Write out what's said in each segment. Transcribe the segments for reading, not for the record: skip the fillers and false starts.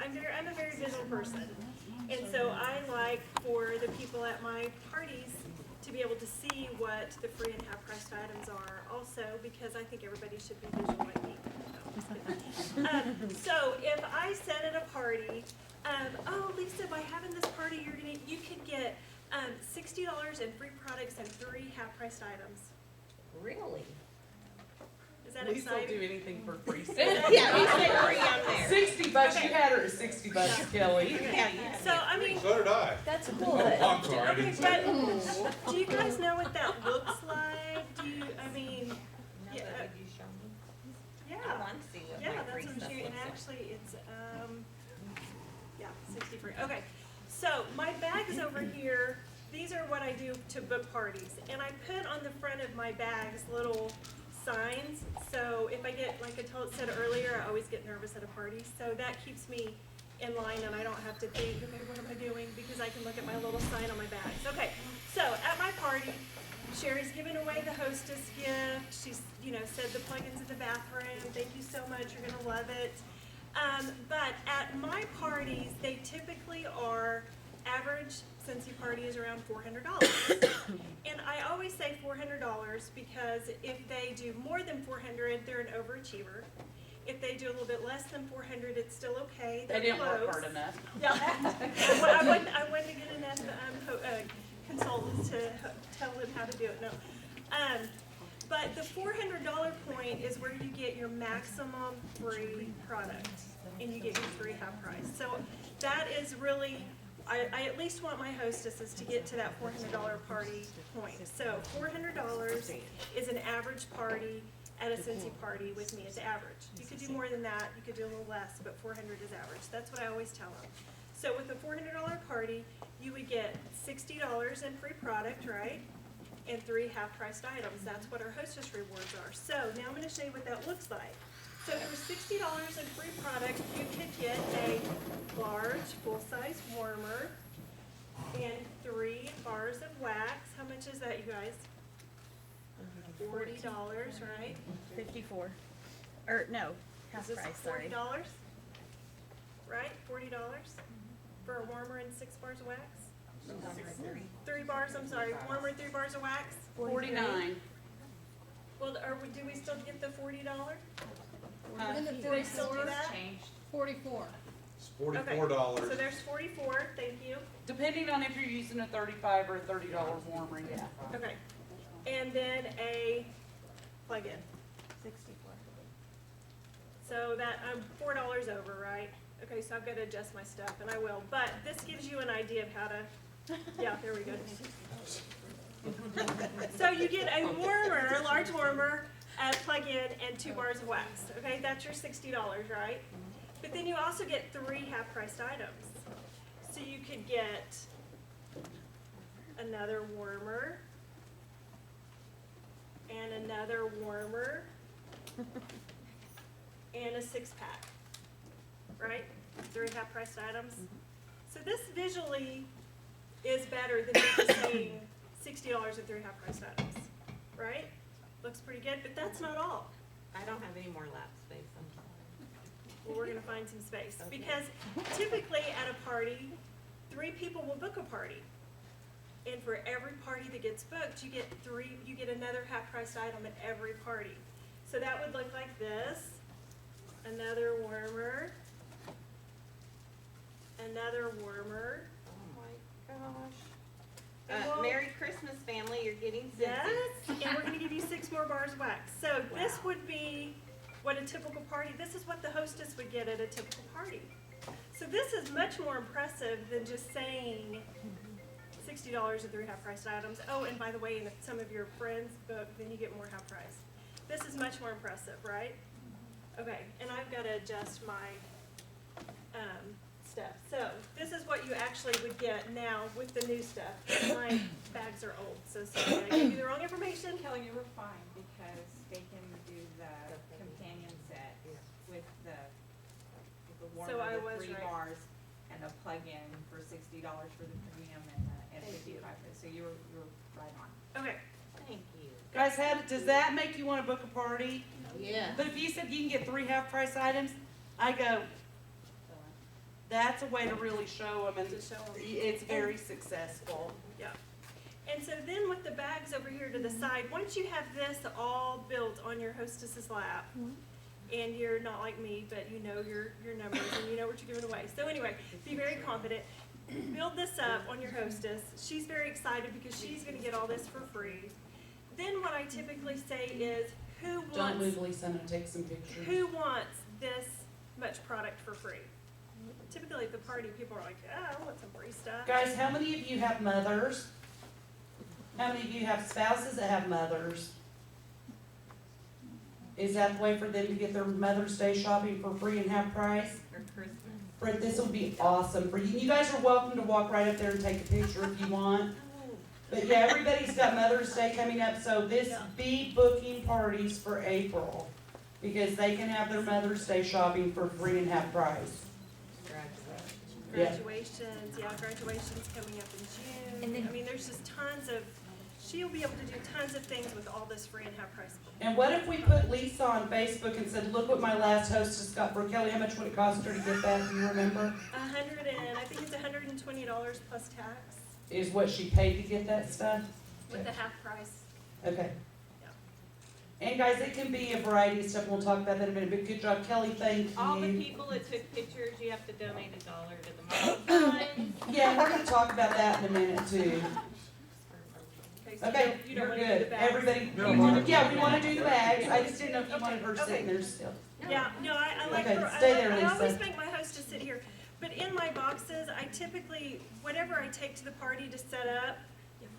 I'm a very visual person. And so I like for the people at my parties to be able to see what the free and half-priced items are also, because I think everybody should be visual like me. So if I said at a party, oh, Lisa, by having this party, you could get $60 in free products and 3 half-priced items. Really? Is that Lisa will exciting? do anything for free. Yeah, you said free on there. $60, Okay. you had her at $60, Kelly. Yeah, you So, I mean, So did I. That's cool. Oh, I'm sorry. I okay, didn't say but do you guys know what that looks like? Do you, I mean, Now yeah, that you show me, yeah. I want to see what Yeah, my that's free what I'm stuff shooting, and looks like. actually, it's, yeah, 60 free. Okay, so my bags over here, these are what I do to book parties, and I put on the front of my bags little signs, so if I get, like I said earlier, I always get nervous at a party, so that keeps me in line and I don't have to think, okay, what am I doing, because I can look at my little sign on my bags. Okay, so at my party, Sherri's giving away the Hostess gift. She's, said the plugins in the bathroom. Thank you so much. You're going to love it. But at my parties, they typically are average Scentsy party is around $400. And I always say $400 because if they do more than $400, they're an overachiever. If they do a little bit less than $400, it's still okay. They They're didn't close. work hard enough. Yeah, I wasn't to get enough consultants to tell them how to do it. No, but the $400 point is where you get your maximum free product, and you get your free half price. So that is really, I at least want my hostesses to get to that $400 party point. So $400 is an average party at a Scentsy party with me. It's average. You could do more than that. You could do a little less, but 400 is average. That's what I always tell them. So with a $400 party, you would get $60 in free product, right? And 3 half-priced items. That's what our hostess rewards are. So now I'm going to show you what that looks like. So for $60 in free product, you could get a large, full-size warmer and 3 bars of wax. How much is that, you guys? $40, right? 54. Or no, half Is this price, sorry. $40? Right, $40 for a warmer and 6 bars of wax? 3 bars, I'm sorry, warmer and 3 bars of wax? 49. Well, do we still get the $40? And the Do they still do that? 44. It's $44. So there's 44, thank you. Depending on if you're using a $35 or a $30 warmer, yeah. Okay. And then a plug-in. 64. So that, I'm $4 over, right? Okay, so I've got to adjust my stuff, and I will. But this gives you an idea of how to, yeah, there we go. So you get a warmer, a large warmer, a plug-in, and 2 bars of wax. Okay, that's your $60, right? But then you also get 3 half-priced items. So you could get another warmer, and another warmer, and a 6-pack, right? 3 half-priced items. So this visually is better than just saying $60 and 3 half-priced items, right? Looks pretty good, but that's not all. I don't have any more lap space, I'm sorry. Well, we're gonna find some space, Okay. because typically at a party, 3 people will book a party. And for every party that gets booked, you get another half-priced item at every party. So that would look like this, another warmer, another warmer. Oh my gosh. And we'll- Merry Christmas, family, you're getting Scentsy. Yes, and we're gonna give you 6 more bars of wax. So this would be what a typical party, this is what the hostess would get at a typical party. So this is much more impressive than just saying $60 and 3 half-priced items. Oh, and by the way, and if some of your friends book, then you get more half-price. This is much more impressive, right? Okay, and I've got to adjust my stuff. So this is what you actually would get now with the new stuff. My bags are old, so sorry, I gave you the wrong information. Kelly, you were fine because they can do the companion set with the So warmer, I the was 3 right. bars and a plug-in for $60 for the premium and Thank you. 55. So you were right on. Okay, Thank you. Guys, does that make you want to book a party? Yeah. But if you said you can get 3 half-price items, I go, that's a way to really show them, and To show 'em. it's very successful. Yeah. And so then with the bags over here to the side, once you have this all built on your hostess's lap, and you're not like me, but you know your numbers and you know what you're giving away. So anyway, be very confident. Build this up on your hostess. She's very excited because she's gonna get all this for free. Then what I typically say is, who Don't wants, move, Lisa, and take some pictures. who wants this much product for free? Typically at the party, people are like, I want some free stuff. Guys, how many of you have mothers? How many of you have spouses that have mothers? Is that the way for them to get their Mother's Day shopping for free and half price? Or Christmas. Fred, this will be awesome for you. You guys are welcome to walk right up there and take a picture if you want. But yeah, everybody's got Mother's Day coming up, so be booking parties for April, because they can have their Mother's Day shopping for free and half price. Yeah. Graduations, graduation's coming up in June. And then- I mean, there's just tons of, she'll be able to do tons of things with all this free and half price. And what if we put Lisa on Facebook and said, look what my last hostess got for Kelly, how much would it cost her to get that, do you remember? I think it's $120 plus tax Is what she paid to get that stuff? with the half price. Okay. Yeah. And guys, it can be a variety of stuff, we'll talk about that in a minute, but good job, Kelly, thank you. All the people that took pictures, you have to donate $1 to the mom. Yeah, we're gonna talk about that in a minute too. So Okay, you don't you're wanna do good. the bags. Everybody, No, we wanna, no. yeah, we wanna do the bags. I just didn't know if you wanted her Okay. sitting there still. Yeah, no, I like Okay, her, stay there, I always Lisa. make my hostess sit here. But in my boxes, I typically, whatever I take to the party to set up,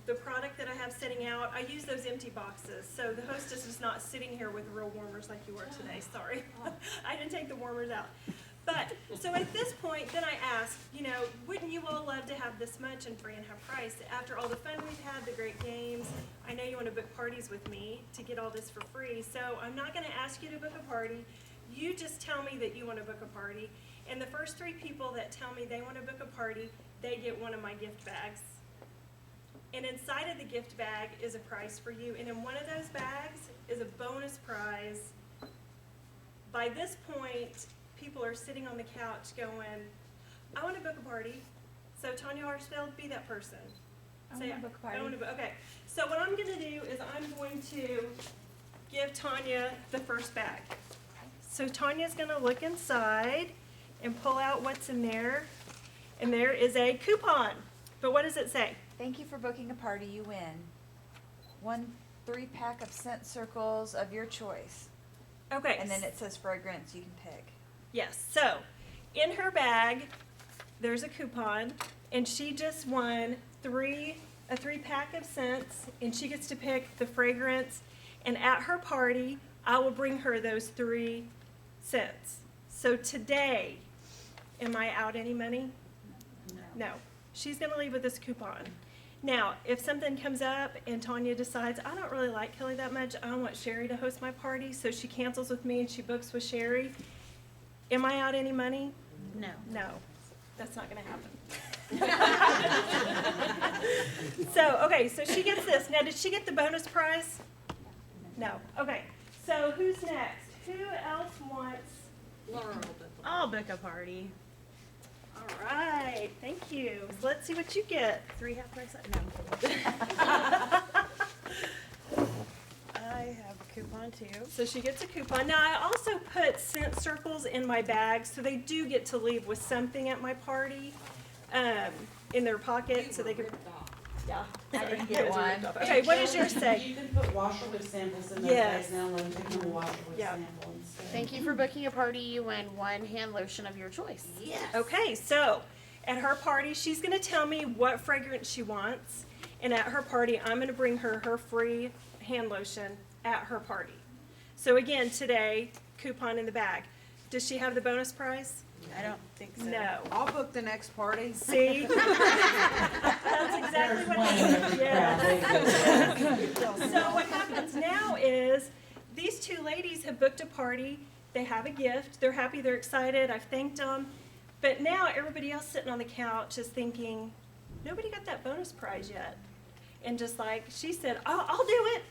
the product that I have sitting out, I use those empty boxes. So the hostess is not sitting here with real warmers like you are today, sorry. I didn't take the warmers out. But, so at this point, then I ask, wouldn't you all love to have this much and free and half price? After all the fun we've had, the great games, I know you want to book parties with me to get all this for free. So I'm not gonna ask you to book a party. You just tell me that you want to book a party. And the first 3 people that tell me they want to book a party, they get one of my gift bags. And inside of the gift bag is a prize for you. And in one of those bags is a bonus prize. By this point, people are sitting on the couch going, I want to book a party. So Tanya Harsfeld, be that person. I Say, wanna book a party. I want to book, okay. So what I'm going to do is I'm going to give Tanya the first bag. So Tanya's going to look inside and pull out what's in there. And there is a coupon. But what does it say? Thank you for booking a party. You win 1 3-pack of scent circles of your choice. Okay. And then it says fragrance you can pick. Yes, so in her bag, there's a coupon, and she just won a 3-pack of scents, and she gets to pick the fragrance. And at her party, I will bring her those 3 scents. So today, am I out any money? No. She's gonna leave with this coupon. Now, if something comes up and Tanya decides, I don't really like Kelly that much, I want Sherri to host my party, so she cancels with me and she books with Sherri, am I out any money? No. No, that's not gonna happen. So, okay, so she gets this. Now, did she get the bonus prize? No. Okay, so who's next? Who else wants? Laurel, I'll book a party. All right, thank you. So let's see what you get. 3 half price, I have a coupon too. So she gets a coupon. Now, I also put scent circles in my bag, so they do get to leave with something at my party, in their pocket, so they can. Yeah. I didn't get one. Okay, what does yours say? You can put washer with samples in those Yes. bags now, and take them a washer with Yeah. sample instead. Thank you for booking a party. You win 1 hand lotion of your choice. Okay, so at her party, she's gonna tell me what fragrance she wants, and at her party, I'm gonna bring her her free hand lotion at her party. So again, today, coupon in the bag. Does she have the bonus prize? I don't think so. No. I'll book the next party. See? That's exactly what happens. Yeah. So what happens now is, these 2 ladies have booked a party, they have a gift, they're happy, they're excited, I've thanked them, but now everybody else sitting on the couch is thinking, nobody got that bonus prize yet. And just like she said, oh, I'll do it.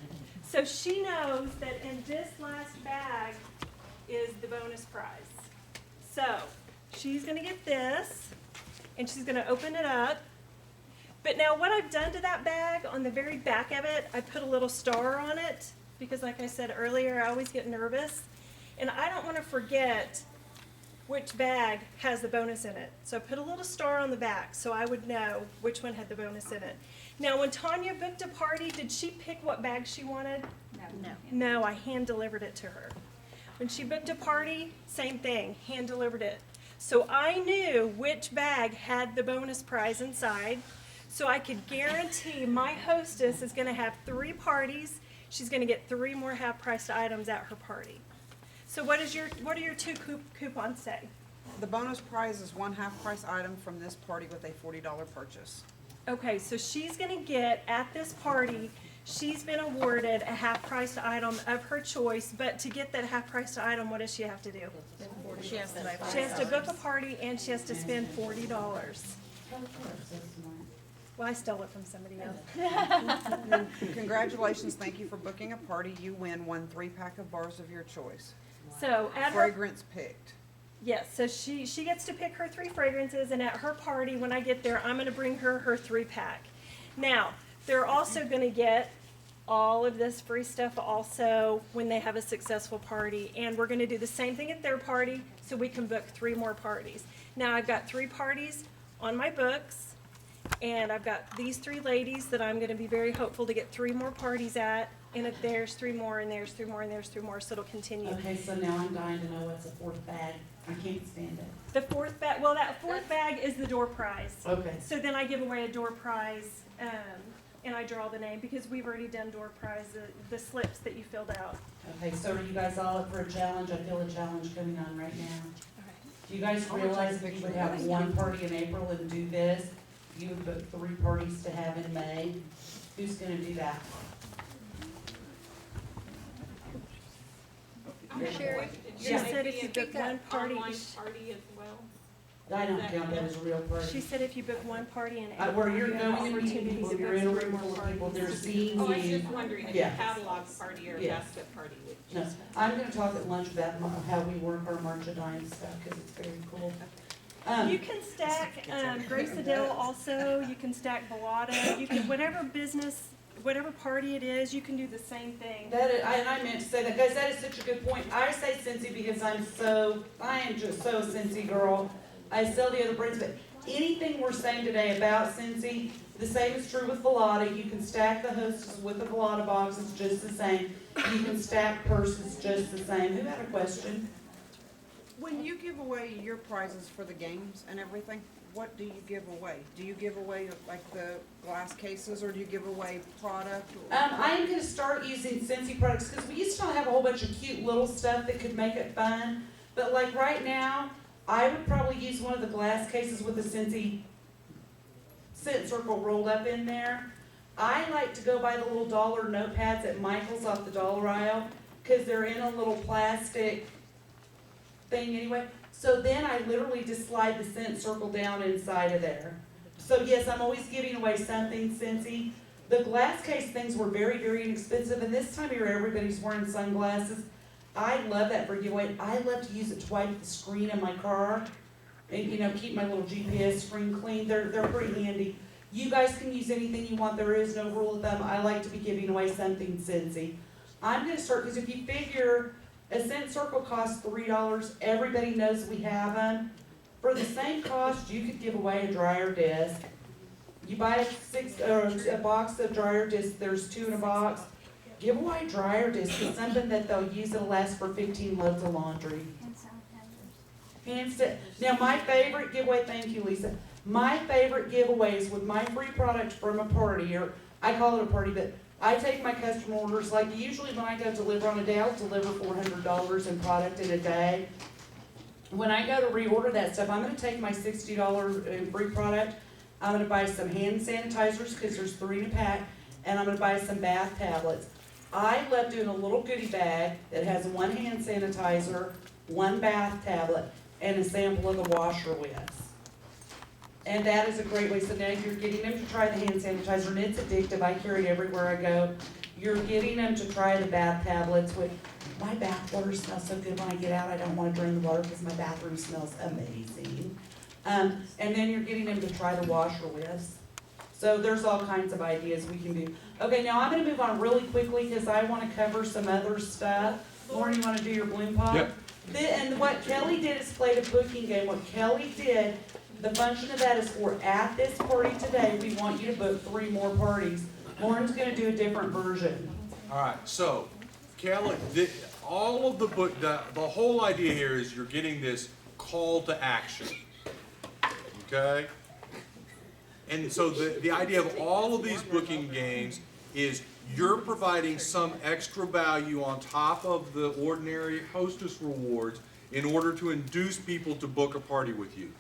So she knows that in this last bag is the bonus prize. So she's gonna get this, and she's gonna open it up. But now what I've done to that bag, on the very back of it, I put a little star on it, because like I said earlier, I always get nervous. And I don't wanna forget which bag has the bonus in it. So I put a little star on the back, so I would know which one had the bonus in it. Now, when Tanya booked a party, did she pick what bag she wanted? No. No, I hand delivered it to her. When she booked a party, same thing, hand delivered it. So I knew which bag had the bonus prize inside, so I could guarantee my hostess is gonna have 3 parties. She's gonna get 3 more half-priced items at her party. So what are your 2 coupons say? The bonus prize is one half-price item from this party with a $40 purchase. Okay, so she's gonna get, at this party, she's been awarded a half-priced item of her choice, but to get that half-priced item, what does she have to do? She has to buy She has to book a party and she has to spend $40. Well, I stole it from somebody else. Congratulations, thank you for booking a party. You win 1 3-pack of bars of your choice. So at her, Fragrance picked. yes, so she gets to pick her 3 fragrances, and at her party, when I get there, I'm gonna bring her 3-pack. Now, they're also gonna get all of this free stuff also when they have a successful party, and we're gonna do the same thing at their party, so we can book 3 more parties. Now, I've got 3 parties on my books, and I've got these 3 ladies that I'm gonna be very hopeful to get 3 more parties at, and if there's 3 more, and there's 3 more, and there's 3 more, so it'll continue. Okay, so now I'm dying to know what's the 4th bag. I can't stand it. The 4th bag, well, that 4th bag is the door prize. Okay. So then I give away a door prize, and I draw the name, because we've already done door prize, the slips that you filled out. Okay, so are you guys all up for a challenge? I feel a challenge coming on right now. Do you guys realize if you would have 1 party in April and do this, you would book 3 parties to have in May? Who's gonna do that? Sherri. She Yeah. said if you book one party, Online party as well. I don't count that as a real party. she said if you book one party in April, Where you're you have going and meeting opportunity people, to you're book in a 3 room more full of people, parties. they're seeing Oh, I was you. just wondering if Yeah. a catalog party or a Yeah. basket party would. No, I'm gonna talk at lunch about how we work our merchandise stuff, cause it's very cool. You can stack, Grace Adele also, you can stack Bellata, you can, whatever business, whatever party it is, you can do the same thing. And I meant to say that, guys, that is such a good point. I say Scentsy because I am just so a Scentsy girl. I sell the other brands, but anything we're saying today about Scentsy, the same is true with Bellata. You can stack the Hostess with the Bellata box, it's just the same. You can stack purses just the same. Who had a question? When you give away your prizes for the games and everything, what do you give away? Do you give away like the glass cases, or do you give away product? I am gonna start using Scentsy products, because we used to have a whole bunch of cute little stuff that could make it fun. But like right now, I would probably use one of the glass cases with the Scentsy scent circle rolled up in there. I like to go buy the little dollar notepads at Michael's off the dollar aisle, because they're in a little plastic thing anyway. So then I literally just slide the scent circle down inside of there. So yes, I'm always giving away something Scentsy. The glass case things were very, very inexpensive, and this time of year everybody's wearing sunglasses. I love that for giveaway. I love to use it to wipe the screen in my car and, you know, keep my little GPS screen clean. They're pretty handy. You guys can use anything you want. There is no rule of thumb. I like to be giving away something Scentsy. I'm gonna start, because if you figure a scent circle costs $3, everybody knows we have them. For the same cost, you could give away a dryer disc. You buy a box of dryer discs, there's 2 in a box. Give away dryer discs, it's something that they'll use, it'll last for 15 loads of laundry. Now my favorite giveaway, thank you Lisa, my favorite giveaways with my free product from a party, or I call it a party, but I take my customer orders, like usually when I go deliver on a day, I'll deliver $400 in product in a day. When I go to reorder that stuff, I'm gonna take my $60 in free product, I'm gonna buy some hand sanitizers, because there's 3 in a pack, and I'm gonna buy some bath tablets. I love doing a little goodie bag that has 1 hand sanitizer, 1 bath tablet, and a sample of the washer whisk. And that is a great way, so now you're getting them to try the hand sanitizer, and it's addictive, I carry it everywhere I go. You're getting them to try the bath tablets, my bath water smells so good when I get out, I don't wanna drain the water because my bathroom smells amazing. And then you're getting them to try the washer whiffs. So there's all kinds of ideas we can do. Okay, now I'm gonna move on really quickly because I wanna cover some other stuff. Lauren, you wanna do your bloom pop? Yep. And what Kelly did is played a booking game. What Kelly did, the function of that is for at this party today, we want you to book 3 more parties. Lauren's gonna do a different version. All right, so Kelly, all of the book, the whole idea here is you're getting this call to action. Okay? And so the idea of all of these booking games is you're providing some extra value on top of the ordinary Hostess rewards in order to induce people to book a party with you.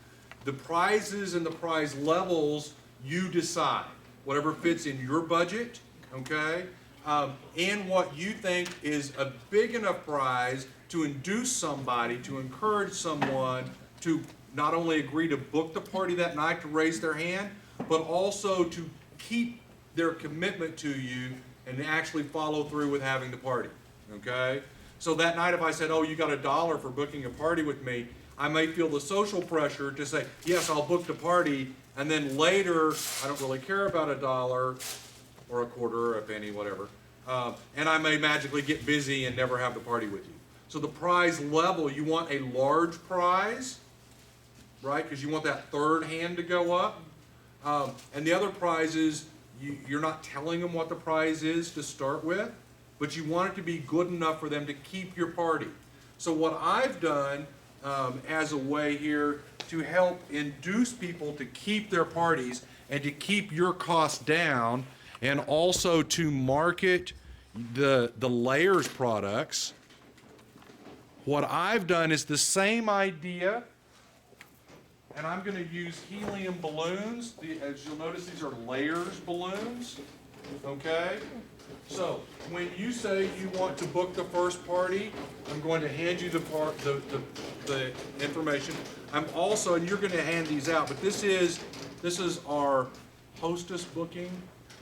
The prizes and the prize levels, you decide. Whatever fits in your budget, okay? And what you think is a big enough prize to induce somebody, to encourage someone to not only agree to book the party that night to raise their hand, but also to keep their commitment to you and actually follow through with having the party, okay? So that night if I said, oh, you got $1 for booking a party with me, I may feel the social pressure to say, yes, I'll book the party, and then later, I don't really care about $1 or a quarter or a penny, whatever, and I may magically get busy and never have the party with you. So the prize level, you want a large prize, right? Because you want that third hand to go up. And the other prizes, you're not telling them what the prize is to start with, but you want it to be good enough for them to keep your party. So what I've done as a way here to help induce people to keep their parties and to keep your costs down, and also to market the layers products, what I've done is the same idea. And I'm going to use helium balloons. As you'll notice, these are layers balloons, okay? So when you say you want to book the first party, I'm going to hand you the information. I'm also, and you're going to hand these out, but this is our Hostess booking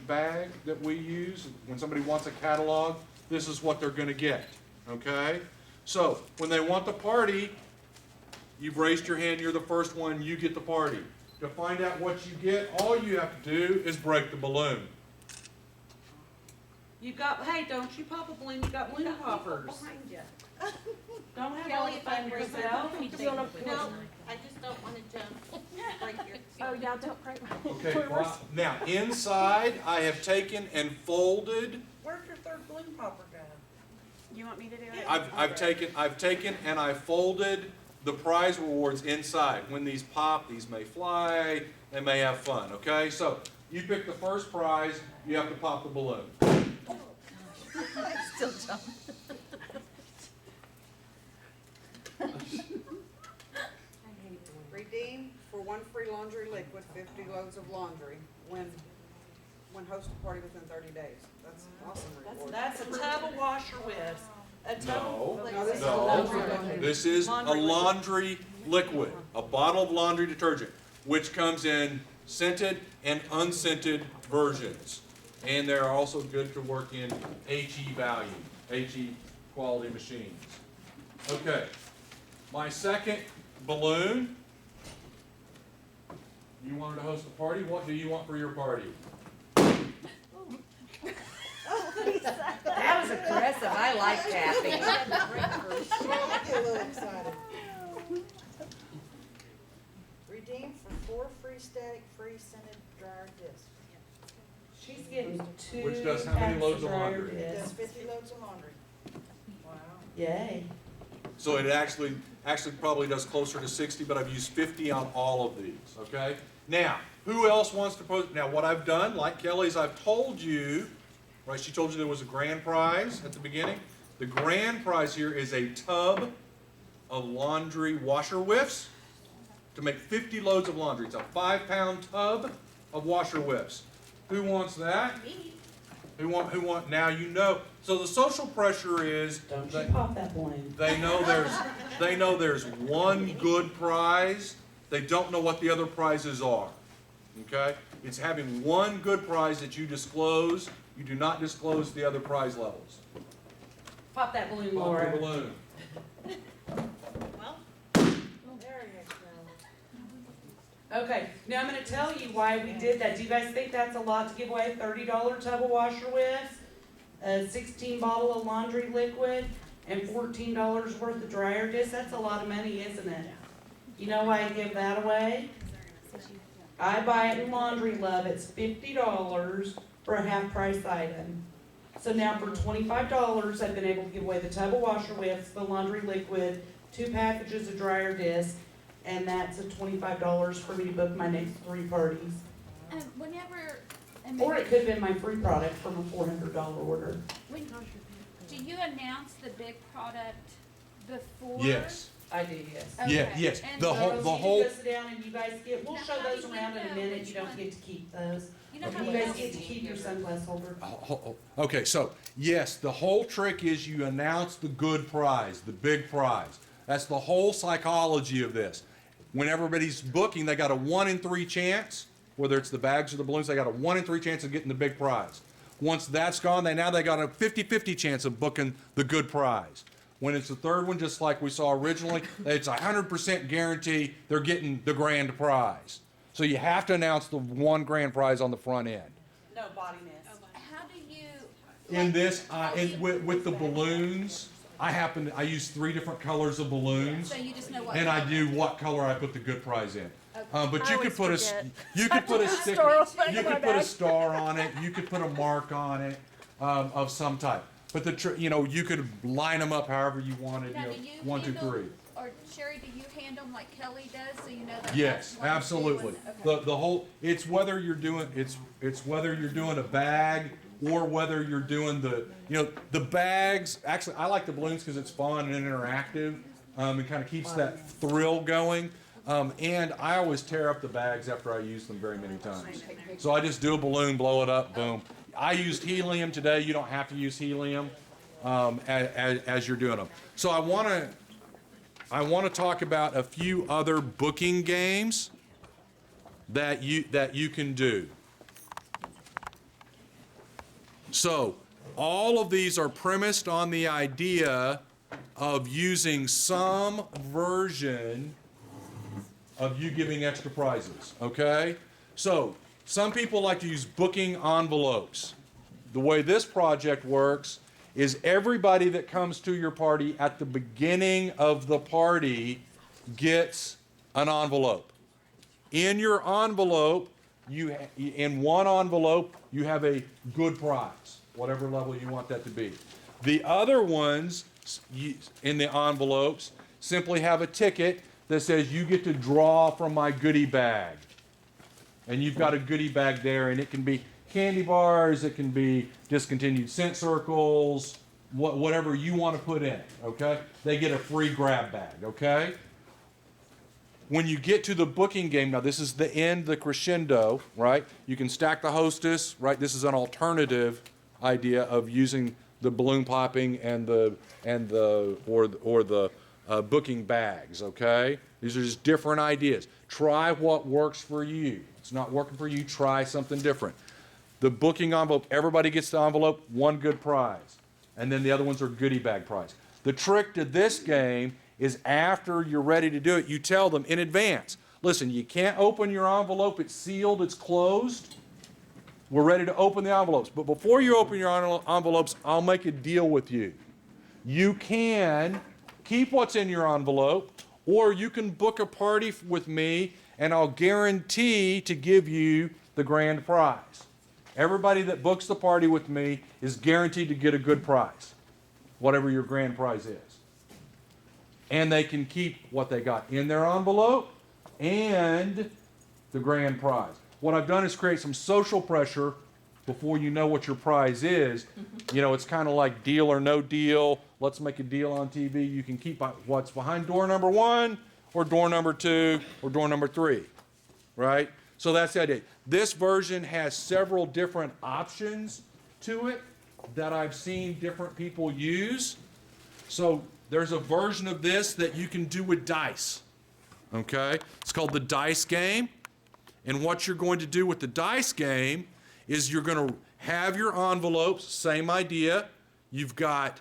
bag that we use. When somebody wants a catalog, this is what they're going to get, okay? So when they want the party, you've raised your hand, you're the first one, you get the party. To find out what you get, all you have to do is break the balloon. You got, hey, don't you pop a balloon, you got balloon poppers. Don't have all Kelly, the if I fun break yourself. No, I just don't wanna jump. Break your. Oh, yeah, don't break my. Okay, well, now inside I have taken and folded, Where's your third balloon popper guy? You want me to do it? I've taken and I folded the prize rewards inside. When these pop, these may fly, they may have fun, okay? So you pick the first prize, you have to pop the balloon. Still dumb. Redeem for 1 free laundry liquid, 50 loads of laundry, when host a party within 30 days. That's an awesome reward. That's a tub of washer whiffs. A tub No. of No, this is a No. laundry liquid. This is a laundry liquid, a bottle of laundry detergent, which comes in scented and unscented versions. And they're also good to work in HE value, HE quality machines. Okay, my second balloon. You wanted to host a party? What do you want for your party? That was aggressive. I like tapping. Get a little excited. Redeem for 4 free static, free scented dryer discs. She's getting 2 Which does how many packs loads of dryer laundry? discs. Does 50 loads of laundry. Wow. Yay. So it actually probably does closer to 60, but I've used 50 on all of these, okay? Now, who else wants to post? Now, what I've done, like Kelly's, I've told you, right, she told you there was a grand prize at the beginning. The grand prize here is a tub of laundry washer whiffs to make 50 loads of laundry. It's a 5-pound tub of washer whiffs. Who wants that? Who want, now you know. So the social pressure is, Don't you pop that balloon. they know there's one good prize. They don't know what the other prizes are. Okay? It's having one good prize that you disclose. You do not disclose the other prize levels. Pop that balloon, Pop Laura. the balloon. Well, There you go. Okay, now I'm gonna tell you why we did that. Do you guys think that's a lot to give away? $30 tub of washer whiffs, a 16 bottle of laundry liquid, and $14 worth of dryer discs? That's a lot of money, isn't it? You know why I give that away? I buy it in Laundry Love. It's $50 for a half price item. So now for $25, I've been able to give away the tub of washer whiffs, the laundry liquid, 2 packages of dryer discs, and that's a $25 for me to book my next 3 parties. Whenever, and Or maybe, it could have been my free product from a $400 order. when, do you announce the big product before? Yes. I do, yes. Yeah, Okay. yes. And The so whole, Girls, the you can whole, go sit down and you guys get, we'll Now, show how those do you around in a know minute. which You don't one? get to keep those. You know You how guys else get to do keep you your give sunglass holder. okay, so, yes, the whole trick is you announce the good prize, the big prize. That's the whole psychology of this. When everybody's booking, they got a 1 in 3 chance, whether it's the bags or the balloons, they got a 1 in 3 chance of getting the big prize. Once that's gone, they got a 50-50 chance of booking the good prize. When it's the third one, just like we saw originally, it's a 100% guarantee they're getting the grand prize. So you have to announce the 1 grand prize on the front end. No body mist. How do you? In this, with the balloons, I use 3 different colors of balloons, So you just know what. and I do what color I put the good prize in. But I you could put always a, forget. you could put a sticker, Store in you my could put a bag. star on it, you could put a mark on it, of some type. But you could line them up however you wanted, Now, do you 1, 2, handle, 3. or Sherri, do you hand them like Kelly does, so you know that? Yes, that's 1, 2, absolutely. and- okay. The whole, it's whether you're doing a bag or whether you're doing the bags. Actually, I like the balloons because it's fun and interactive. It kind of keeps that thrill going. And I always tear up the bags after I use them very many times. So I just do a balloon, blow it up, boom. I used helium today. You don't have to use helium as you're doing them. So I want to talk about a few other booking games that you can do. So all of these are premised on the idea of using some version of you giving extra prizes, okay? So some people like to use booking envelopes. The way this project works is everybody that comes to your party at the beginning of the party gets an envelope. In your envelope, in one envelope, you have a good prize, whatever level you want that to be. The other ones in the envelopes simply have a ticket that says you get to draw from my goodie bag. And you've got a goodie bag there, and it can be candy bars, it can be discontinued scent circles, whatever you want to put in it, okay? They get a free grab bag, okay? When you get to the booking game, now this is the end, the crescendo, right? You can stack the Hostess, right? This is an alternative idea of using the balloon popping and the booking bags, okay? These are just different ideas. Try what works for you. It's not working for you, try something different. The booking envelope, everybody gets the envelope, 1 good prize. And then the other ones are goodie bag prize. The trick to this game is after you're ready to do it, you tell them in advance, listen, you can't open your envelope, it's sealed, it's closed. We're ready to open the envelopes. But before you open your envelopes, I'll make a deal with you. You can keep what's in your envelope, or you can book a party with me, and I'll guarantee to give you the grand prize. Everybody that books the party with me is guaranteed to get a good prize, whatever your grand prize is. And they can keep what they got in their envelope and the grand prize. What I've done is create some social pressure before you know what your prize is. You know, it's kind of like deal or no deal. Let's make a deal on TV. You can keep what's behind door number 1 or door number 2 or door number 3, right? So that's the idea. This version has several different options to it that I've seen different people use. So there's a version of this that you can do with dice, okay? It's called the dice game. And what you're going to do with the dice game is you're going to have your envelopes, same idea. You've got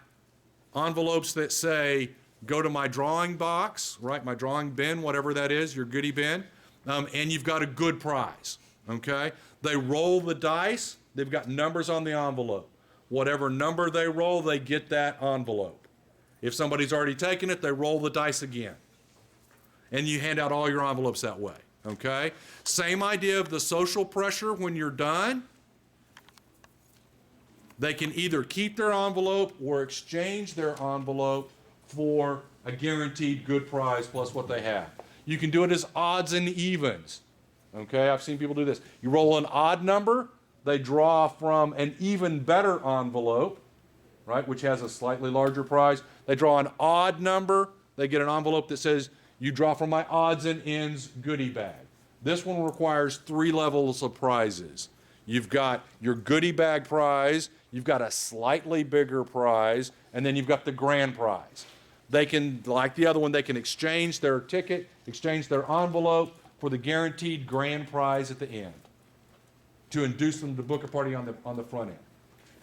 envelopes that say, go to my drawing box, right, my drawing bin, whatever that is, your goodie bin, and you've got a good prize, okay? They roll the dice, they've got numbers on the envelope. Whatever number they roll, they get that envelope. If somebody's already taken it, they roll the dice again. And you hand out all your envelopes that way, okay? Same idea of the social pressure when you're done. They can either keep their envelope or exchange their envelope for a guaranteed good prize plus what they have. You can do it as odds and evens, okay? I've seen people do this. You roll an odd number, they draw from an even better envelope, right, which has a slightly larger prize. They draw an odd number, they get an envelope that says, you draw from my odds and ends goodie bag. This one requires 3 levels of prizes. You've got your goodie bag prize, you've got a slightly bigger prize, and then you've got the grand prize. They can, like the other one, they can exchange their ticket, exchange their envelope for the guaranteed grand prize at the end to induce them to book a party on the front end.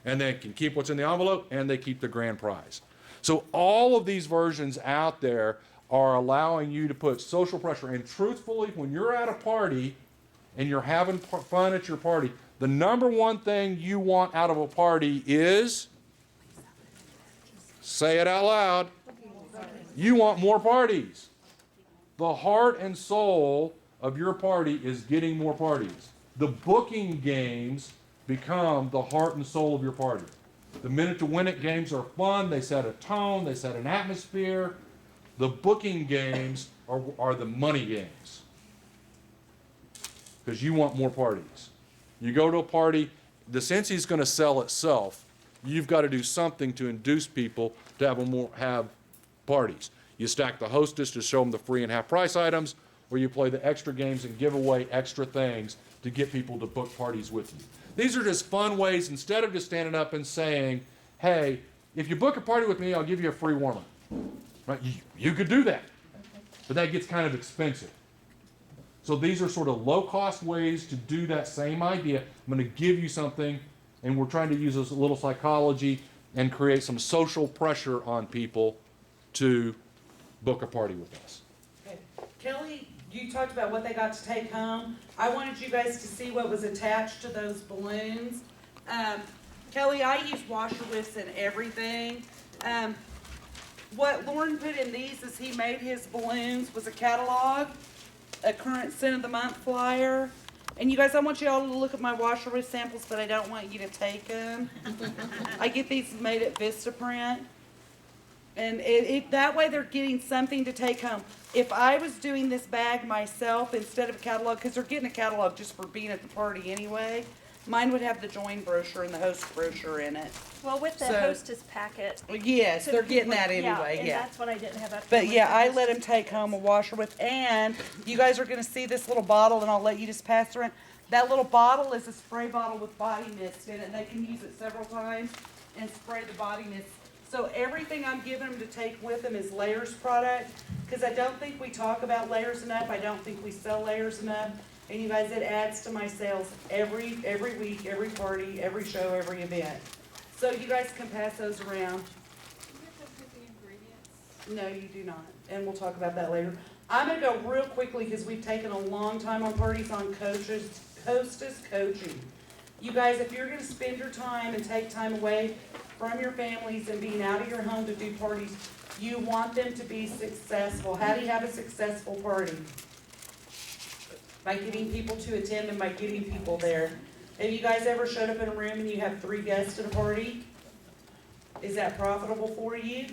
And they can keep what's in the envelope, and they keep the grand prize. So all of these versions out there are allowing you to put social pressure. And truthfully, when you're at a party and you're having fun at your party, the number one thing you want out of a party is, say it out loud, you want more parties. The heart and soul of your party is getting more parties. The booking games become the heart and soul of your party. The minute to win it games are fun, they set a tone, they set an atmosphere. The booking games are the money games. Because you want more parties. You go to a party, the Scentsy is going to sell itself. You've got to do something to induce people to have parties. You stack the Hostess to show them the free and half price items, or you play the extra games and give away extra things to get people to book parties with you. These are just fun ways, instead of just standing up and saying, hey, if you book a party with me, I'll give you a free warm-up. Right? You could do that, but that gets kind of expensive. So these are sort of low-cost ways to do that same idea. I'm going to give you something, and we're trying to use a little psychology and create some social pressure on people to book a party with us. Okay. Kelly, you talked about what they got to take home. I wanted you guys to see what was attached to those balloons. Kelly, I use washer whisks and everything. What Lauren put in these as he made his balloons was a catalog, a current scent of the month flyer. And you guys, I want you all to look at my washer wrist samples, but I don't want you to take them. I get these made at Vistaprint. And that way they're getting something to take home. If I was doing this bag myself instead of a catalog, because they're getting a catalog just for being at the party anyway, mine would have the join brochure and the host brochure in it. Well, with the So- Hostess packet. Yes, they're getting that Yeah, anyway, and yeah. that's what I didn't have up. But yeah, I let him take home a washer with, and you guys are gonna see this little bottle, and I'll let you just pass around. That little bottle is a spray bottle with body mist in it, and they can use it several times and spray the body mist. So everything I'm giving them to take with them is Layers product, because I don't think we talk about Layers enough, I don't think we sell Layers enough. And you guys, it adds to my sales every week, every party, every show, every event. So you guys can pass those around. No, you do not, and we'll talk about that later. I'm gonna go real quickly because we've taken a long time on parties on Hostess coaching. You guys, if you're gonna spend your time and take time away from your families and being out of your home to do parties, you want them to be successful. How do you have a successful party? By getting people to attend and by getting people there. Have you guys ever showed up in a room and you have 3 guests at a party? Is that profitable for you?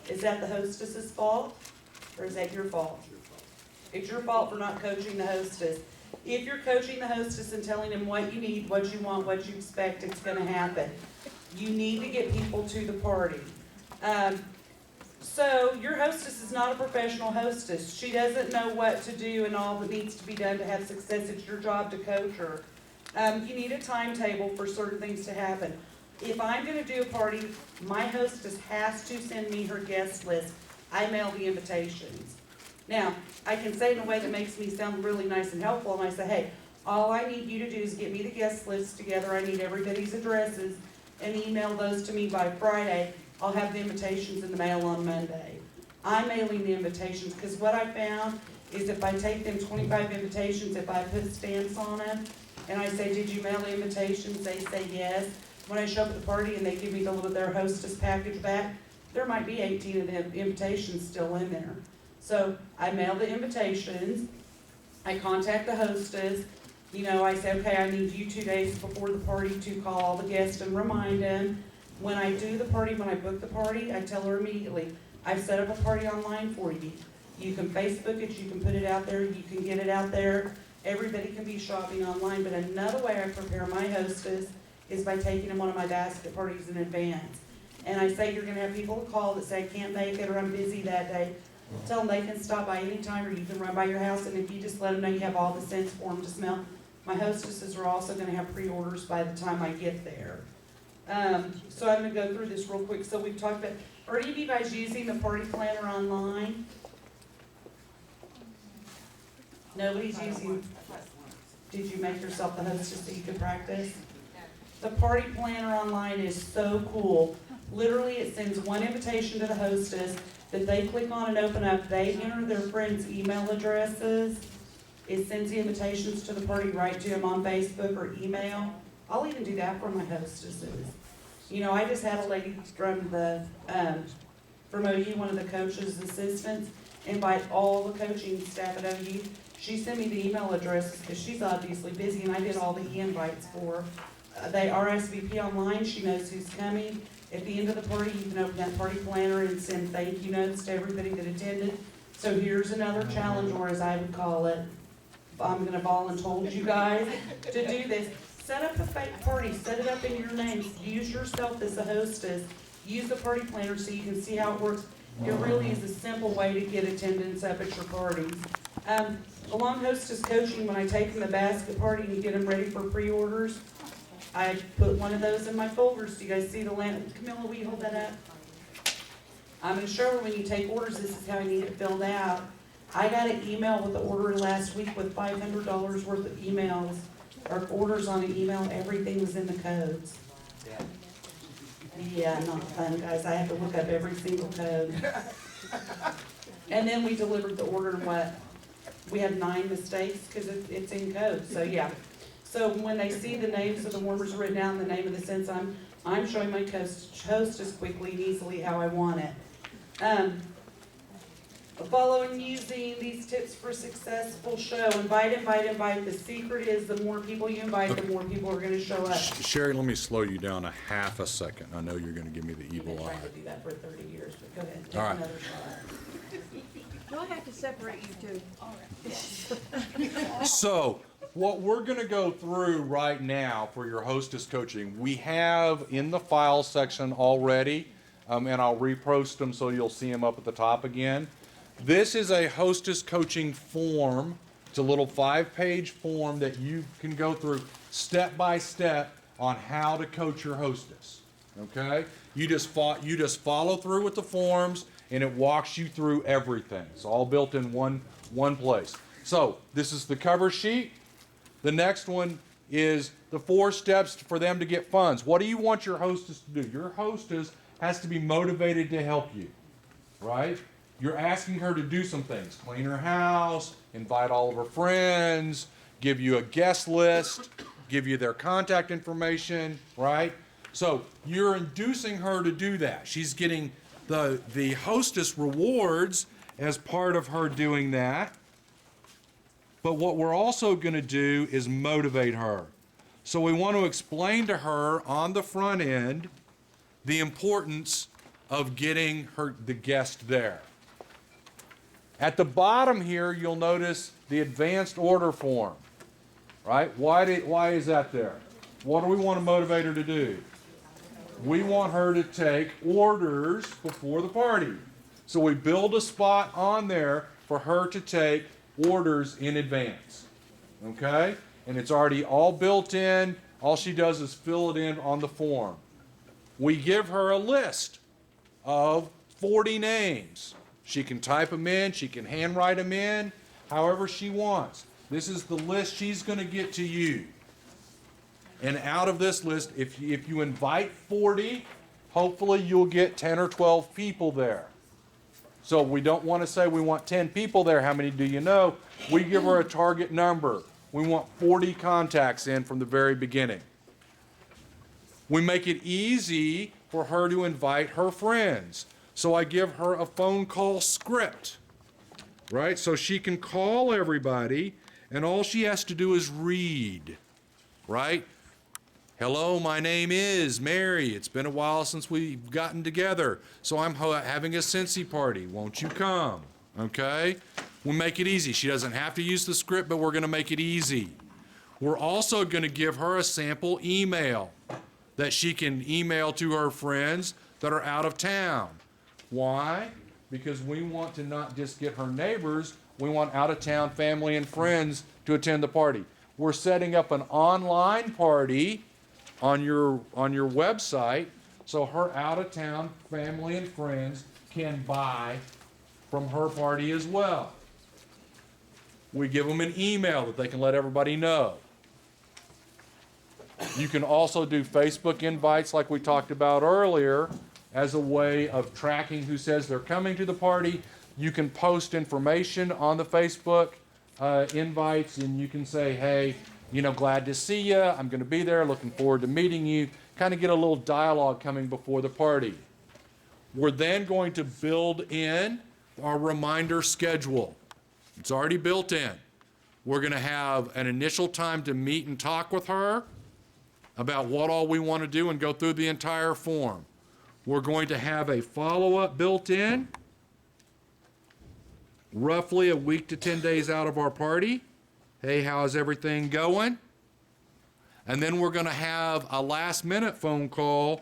Is that the hostess's fault? Or is that your fault? It's your fault for not coaching the hostess. If you're coaching the hostess and telling them what you need, what you want, what you expect, it's gonna happen. You need to get people to the party. So your hostess is not a professional hostess. She doesn't know what to do and all that needs to be done to have success. It's your job to coach her. You need a timetable for certain things to happen. If I'm gonna do a party, my hostess has to send me her guest list. I mail the invitations. Now, I can say it in a way that makes me sound really nice and helpful, and I say, hey, all I need you to do is get me the guest list together. I need everybody's addresses and email those to me by Friday. I'll have the invitations in the mail on Monday. I'm mailing the invitations, because what I found is if I take them 25 invitations, if I put stamps on them, and I say, did you mail the invitations? They say yes. When I show up at the party and they give me their hostess package back, there might be 18 of them invitations still in there. So I mail the invitations, I contact the hostess, I say, okay, I need you 2 days before the party to call all the guests and remind them. When I do the party, when I book the party, I tell her immediately, I've set up a party online for you. You can Facebook it, you can put it out there, you can get it out there. Everybody can be shopping online, but another way I prepare my hostess is by taking them one of my basket parties in advance. And I say, you're gonna have people call that say, I can't make it, or I'm busy that day. Tell them they can stop by anytime, or you can run by your house, and if you just let them know you have all the scents for them to smell. My hostesses are also gonna have pre-orders by the time I get there. So I'm gonna go through this real quick. So we've talked about, are any of you guys using the party planner online? Nobody's using, did you make yourself the hostess so you could practice? The party planner online is so cool. Literally, it sends one invitation to the hostess that they click on and open up. They enter their friends' email addresses. It sends the invitations to the party right to them on Facebook or email. I'll even do that for my hostesses. I just had a lady from from OU, one of the coaches' assistants, invite all the coaching staff at OU. She sent me the email addresses because she's obviously busy, and I did all the invites for her. They RSVP online. She knows who's coming. At the end of the party, you can open that party planner and send thank you notes to everybody that attended. So here's another challenge, or as I would call it, I'm going to volunteer you guys to do this. Set up a fake party. Set it up in your name. Use yourself as a hostess. Use the party planner so you can see how it works. It really is a simple way to get attendance up at your parties. Along hostess coaching, when I take them to the basket party and get them ready for pre-orders, I put one of those in my folders. Do you guys see the lamp? Camilla, will you hold that up? I'm going to show her when you take orders, this is how I need it filled out. I got an email with the order last week with $500 worth of emails, or orders on an email. Everything was in the codes. Yeah, not fun, guys. I have to look up every single code. And then we delivered the order in what? We had 9 mistakes because it's in code. So yeah. So when they see the names of the warmers written down, the name of the scents, I'm showing my hostess quickly and easily how I want it. Following using these tips for a successful show. Invite. The secret is the more people you invite, the more people are going to show up. Sherri, let me slow you down a half a second. I know you're going to give me the I've evil been eye. trying to do that for 30 years, but go ahead. Take All right. another shot. Do I have to separate you two? So, what we're going to go through right now for your hostess coaching, we have in the file section already, and I'll repost them so you'll see them up at the top again. This is a hostess coaching form. It's a little 5-page form that you can go through step by step on how to coach your hostess. Okay? You just follow through with the forms, and it walks you through everything. It's all built in one place. So this is the cover sheet. The next one is the 4 steps for them to get funds. What do you want your hostess to do? Your hostess has to be motivated to help you, right? You're asking her to do some things. Clean her house, invite all of her friends, give you a guest list, give you their contact information, right? So you're inducing her to do that. She's getting the hostess rewards as part of her doing that. But what we're also going to do is motivate her. So we want to explain to her on the front end the importance of getting the guest there. At the bottom here, you'll notice the advanced order form, right? Why is that there? What do we want to motivate her to do? We want her to take orders before the party. So we build a spot on there for her to take orders in advance, okay? And it's already all built in. All she does is fill it in on the form. We give her a list of 40 names. She can type them in, she can handwrite them in, however she wants. This is the list she's going to get to you. And out of this list, if you invite 40 hopefully you'll get 10 or 12 people there. So we don't want to say we want 10 people there. How many do you know? We give her a target number. We want 40 contacts in from the very beginning. We make it easy for her to invite her friends. So I give her a phone call script, right? So she can call everybody, and all she has to do is read, right? Hello, my name is Mary. It's been a while since we've gotten together, so I'm having a Scentsy party. Won't you come? Okay? We'll make it easy. She doesn't have to use the script, but we're going to make it easy. We're also going to give her a sample email that she can email to her friends that are out of town. Why? Because we want to not just get her neighbors, we want out-of-town family and friends to attend the party. We're setting up an online party on your website so her out-of-town family and friends can buy from her party as well. We give them an email that they can let everybody know. You can also do Facebook invites like we talked about earlier as a way of tracking who says they're coming to the party. You can post information on the Facebook invites, and you can say, hey, you know, glad to see you. I'm going to be there. Looking forward to meeting you. Kind of get a little dialogue coming before the party. We're then going to build in our reminder schedule. It's already built in. We're going to have an initial time to meet and talk with her about what all we want to do and go through the entire form. We're going to have a follow-up built in, roughly a week to 10 days out of our party. Hey, how's everything going? And then we're going to have a last-minute phone call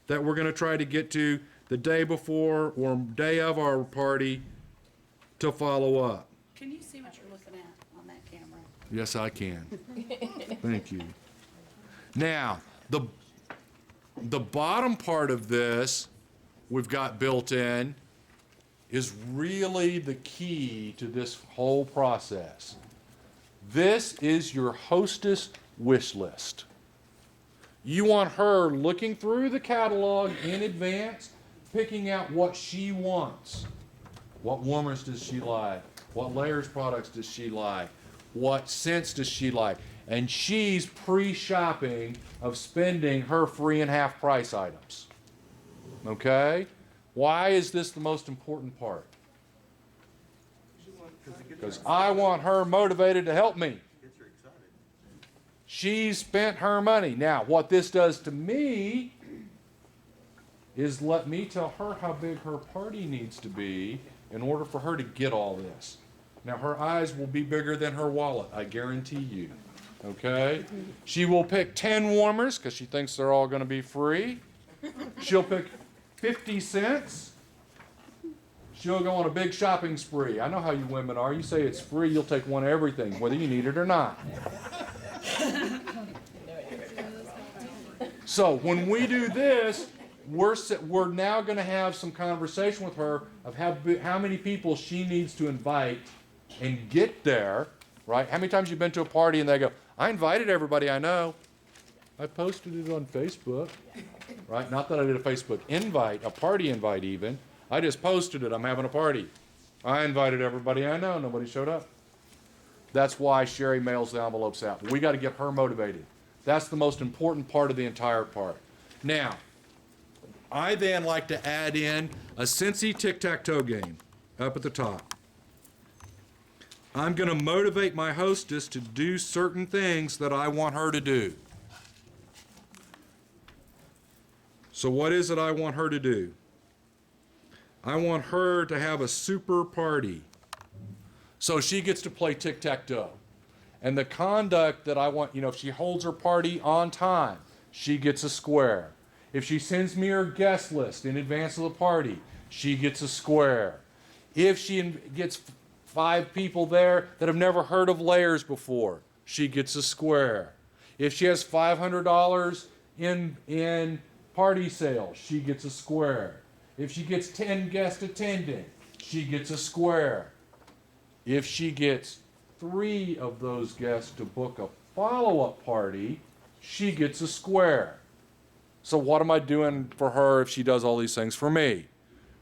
that we're going to try to get to the day before or day of our party to follow up. Can you see what you're looking at on that camera? Yes, I can. Thank you. Now, the bottom part of this we've got built in is really the key to this whole process. This is your hostess wish list. You want her looking through the catalog in advance, picking out what she wants. What warmers does she like? What layers products does she like? What scents does she like? And she's pre-shopping of spending her free and half price items. Okay? Why is this the most important part? Because I want her motivated to help me. She spent her money. Now, what this does to me is let me tell her how big her party needs to be in order for her to get all this. Now, her eyes will be bigger than her wallet, I guarantee you. Okay? She will pick 10 warmers because she thinks they're all going to be free. She'll pick 50 cents. She'll go on a big shopping spree. I know how you women are. You say it's free, you'll take one of everything, whether you need it or not. So when we do this, we're now going to have some conversation with her of how many people she needs to invite and get there, right? How many times you've been to a party and they go, I invited everybody I know. I posted it on Facebook, right? Not that I did a Facebook invite, a party invite even. I just posted it. I'm having a party. I invited everybody I know. Nobody showed up. That's why Sherri mails the envelopes out. We got to get her motivated. That's the most important part of the entire part. Now, I then like to add in a Scentsy tic-tac-toe game up at the top. I'm going to motivate my hostess to do certain things that I want her to do. So what is it I want her to do? I want her to have a super party. So she gets to play tic-tac-toe. And the conduct that I want, if she holds her party on time, she gets a square. If she sends me her guest list in advance of the party, she gets a square. If she gets 5 people there that have never heard of layers before, she gets a square. If she has $500 in party sales, she gets a square. If she gets 10 guests attending, she gets a square. If she gets 3 of those guests to book a follow-up party, she gets a square. So what am I doing for her if she does all these things for me?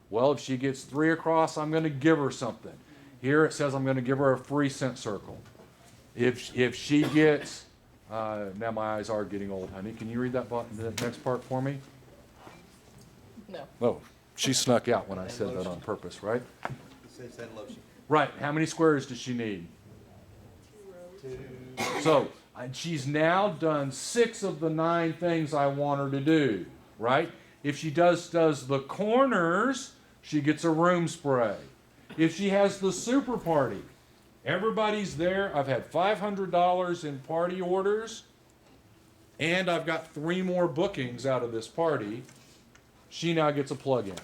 Well, if she gets 3 across, I'm going to give her something. Here it says I'm going to give her a free scent circle. If she gets, now my eyes are getting old, honey. Can you read that the next part for me? No. Oh, she snuck out when I said that on purpose, right? It says that lotion. Right. How many squares does she need? 2. So she's now done 6 of the 9 things I want her to do, right? If she does the corners, she gets a room spray. If she has the super party, everybody's there. I've had $500 in party orders, and I've got 3 more bookings out of this party. She now gets a plug-in.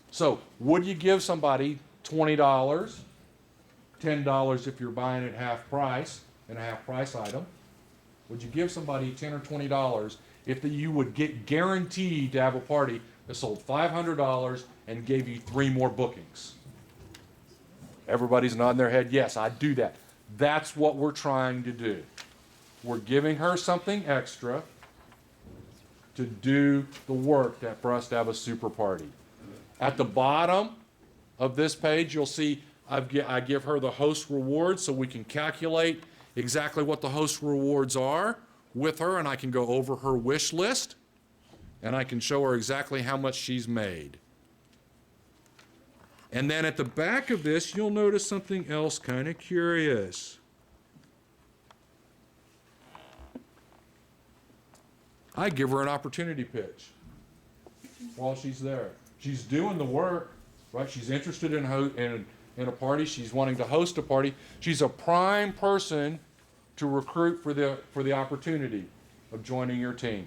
So would you give somebody $20, $10 if you're buying it half price, in a half price item? Would you give somebody $10 or $20 if you would get guaranteed to have a party that sold $500 and gave you 3 more bookings? Everybody's nodding their head, yes, I'd do that. That's what we're trying to do. We're giving her something extra to do the work that for us to have a super party. At the bottom of this page, you'll see I give her the host rewards so we can calculate exactly what the host rewards are with her, and I can go over her wish list, and I can show her exactly how much she's made. And then at the back of this, you'll notice something else kind of curious. I give her an opportunity pitch while she's there. She's doing the work, right? She's interested in a party. She's wanting to host a party. She's a prime person to recruit for the opportunity of joining your team.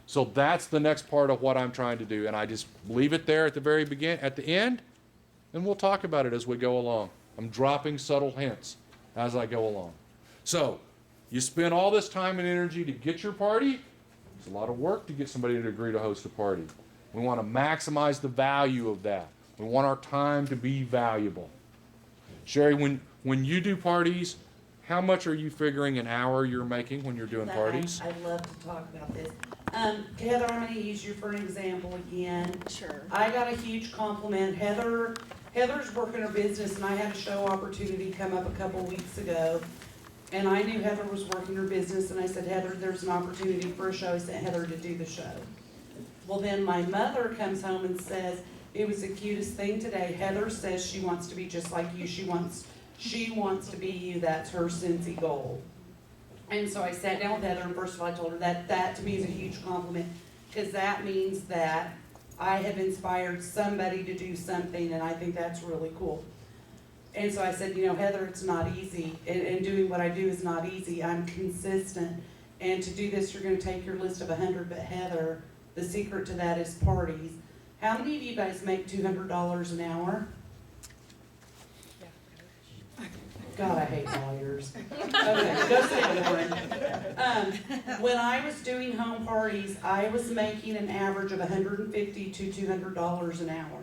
So that's the next part of what I'm trying to do, and I just leave it there at the very beginning, at the end, and we'll talk about it as we go along. I'm dropping subtle hints as I go along. So you spend all this time and energy to get your party. It's a lot of work to get somebody to agree to host a party. We want to maximize the value of that. We want our time to be valuable. Sherri, when you do parties, how much are you figuring an hour you're making when you're doing parties? I'd love to talk about this. Heather, I'm going to use you for an example again. Sure. I got a huge compliment. Heather's working her business, and I had a show opportunity come up a couple weeks ago. And I knew Heather was working her business, and I said, Heather, there's an opportunity for a show. I sent Heather to do the show. Well, then my mother comes home and says, it was the cutest thing today. Heather says she wants to be just like you. She wants to be you. That's her Scentsy goal. And so I sat down with Heather, and first of all, I told her that to me is a huge compliment, because that means that I have inspired somebody to do something, and I think that's really cool. And so I said, Heather, it's not easy, and doing what I do is not easy. I'm consistent, and to do this, you're going to take your list of 100, but Heather, the secret to that is parties. How many of you guys make $200 an hour? God, I hate lawyers. Okay, go say one. When I was doing home parties, I was making an average of $150 to $200 an hour.